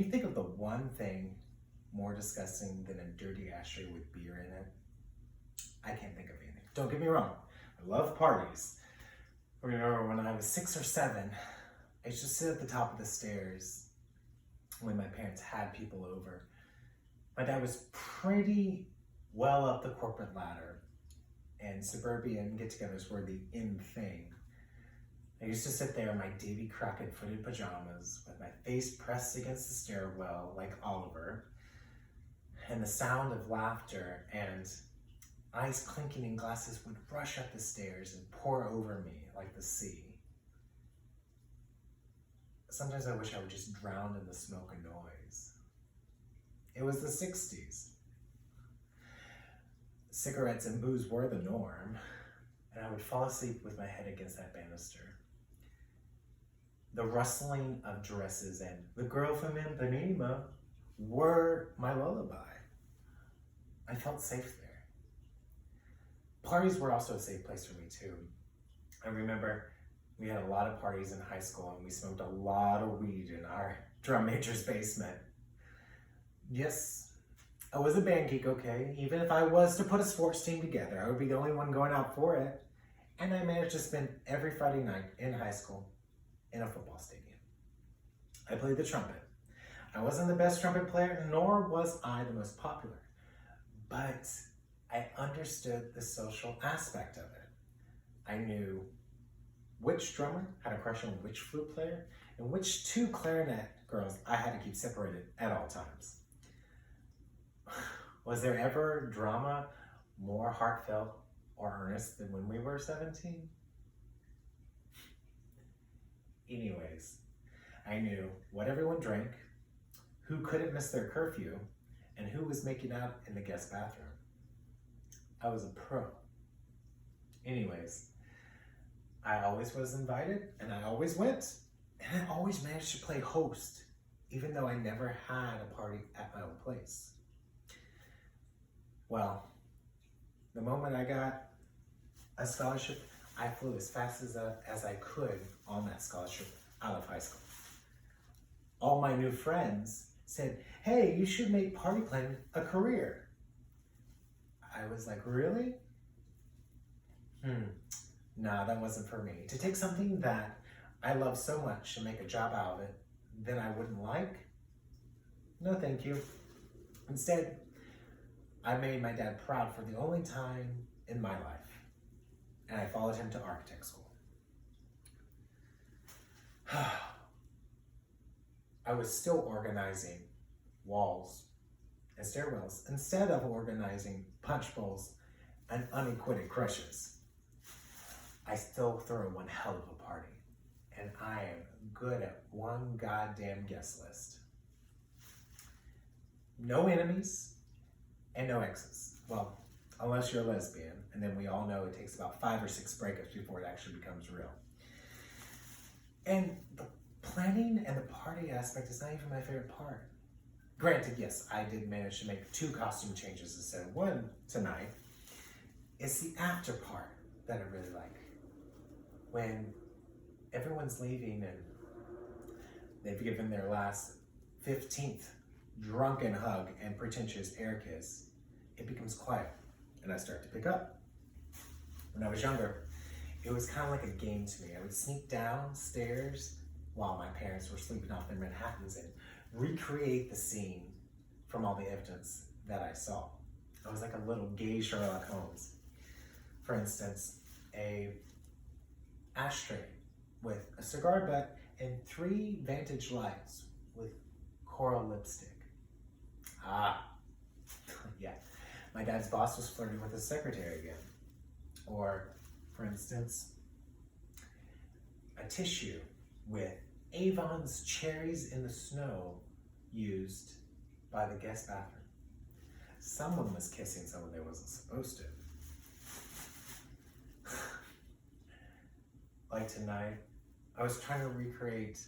you think of the one thing more disgusting than a dirty ashtray with beer in it, I can't think of anything. Don't get me wrong, I love parties. I remember when I was 6 or 7, I used to sit at the top of the stairs when my parents had people over. My dad was pretty well up the corporate ladder, and suburban get-togethers were the in thing. I used to sit there in my Davy Crockett-footed pajamas with my face pressed against the stairwell like Oliver, and the sound of laughter and ice clinking in glasses would rush up the stairs and pour over me like the sea. Sometimes I wish I would just drown in the smoke and noise. It was the 60s. Cigarettes and booze were the norm, and I would fall asleep with my head against that banister. The rustling of dresses and the girl from Ipanema were my lullaby. I felt safe there. Parties were also a safe place for me too. I remember we had a lot of parties in high school and we smoked a lot of weed in our drum major's basement. Yes, I was a band geek, okay? Even if I was to put a sports team together, I would be the only one going out for it. And I managed to spend every Friday night in high school in a football stadium. I played the trumpet. I wasn't the best trumpet player, nor was I the most popular, but I understood the social aspect of it. I knew which drummer had a crush on which flute player, and which 2 clarinet girls I had to keep separated at all times. Was there ever drama more heartfelt or earnest than when we were 17? Anyways, I knew what everyone drank, who couldn't miss their curfew, and who was making out in the guest bathroom. I was a pro. Anyways, I always was invited, and I always went, and I always managed to play host, even though I never had a party at my own place. Well, the moment I got a scholarship, I flew as fast as I could on that scholarship out of high school. All my new friends said, "Hey, you should make party planning a career." I was like, really? Nah, that wasn't for me. To take something that I love so much and make a job out of it, then I wouldn't like? No, thank you. Instead, I made my dad proud for the only time in my life, and I followed him to architect school. I was still organizing walls and stairwells instead of organizing punch bowls and unacquitted crushes. I still throw one hell of a party, and I am good at one goddamn guest list. No enemies and no exes. Well, unless you're a lesbian, and then we all know it takes about 5 or 6 breakups before it actually becomes real. And the planning and the party aspect is not even my favorite part. Granted, yes, I did manage to make 2 costume changes instead of 1 tonight. It's the after part that I really like. When everyone's leaving and they've given their last 15th drunken hug and pretentious air kiss, it becomes quiet and I start to pick up. When I was younger, it was kind of like a game to me. I would sneak downstairs while my parents were sleeping off their Manhattans and recreate the scene from all the evidence that I saw. I was like a little gay Sherlock Holmes. For instance, a ashtray with a cigar butt and 3 vantage lights with coral lipstick. Yeah, my dad's boss was flirting with his secretary again. Or, for instance, a tissue with Avon's cherries in the snow used by the guest bathroom. Someone was kissing someone they wasn't supposed to. Like tonight, I was trying to recreate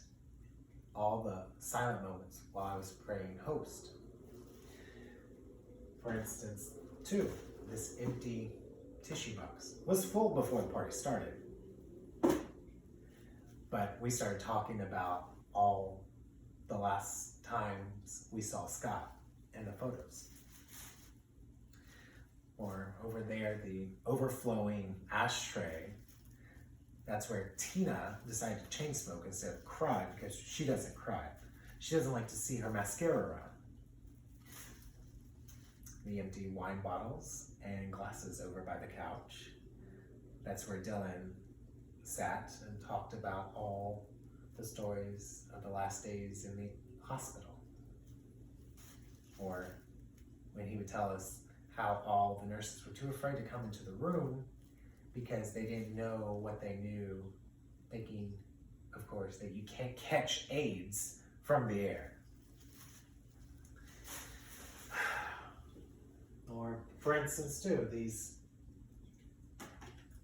all the silent moments while I was praying host. For instance, 2, this empty tissue box was full before the party started. But we started talking about all the last times we saw Scott in the photos. Or over there, the overflowing ashtray. That's where Tina decided to chain smoke instead of cry, because she doesn't cry. She doesn't like to see her mascara run. The empty wine bottles and glasses over by the couch. That's where Dylan sat and talked about all the stories of the last days in the hospital. Or when he would tell us how all the nurses were too afraid to come into the room because they didn't know what they knew, thinking, of course, that you can't catch AIDS from the air. Or, for instance, too, these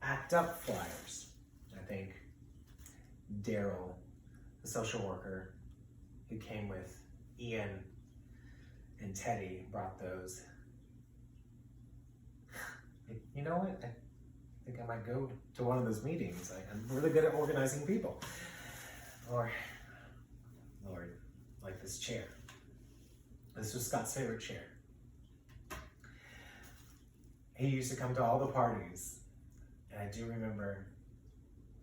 ACT UP flyers. I think Daryl, the social worker who came with Ian and Teddy, brought those. You know what? I think I might go to one of those meetings. I'm really good at organizing people. Or, Lord, like this chair. This was Scott's favorite chair. He used to come to all the parties. And I do remember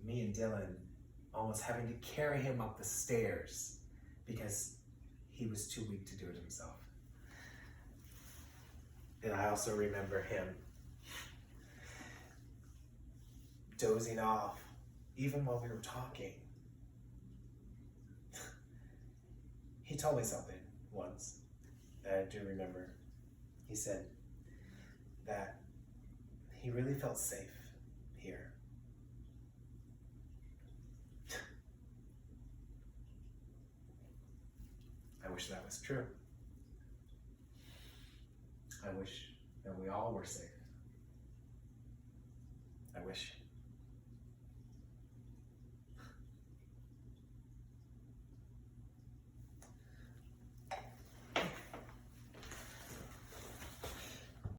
me and Dylan almost having to carry him up the stairs because he was too weak to do it himself. And I also remember him dozing off, even while we were talking. He told me something once that I do remember. He said that he really felt safe here. I wish that was true. I wish that we all were safe. I wish